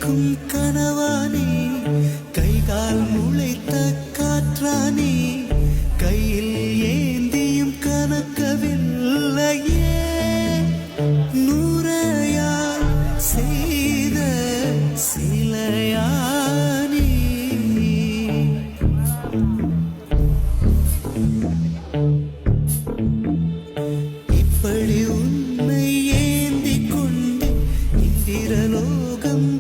பறிக்கும் கனவானே கைகால் முளைத்த காற்றானே கையில் ஏந்தியும் கனக்கவில்லையே நூறையால் செய்த சிலையானே இப்படி உன்னை ஏந்தி கொண்டு இந்திரலோகம்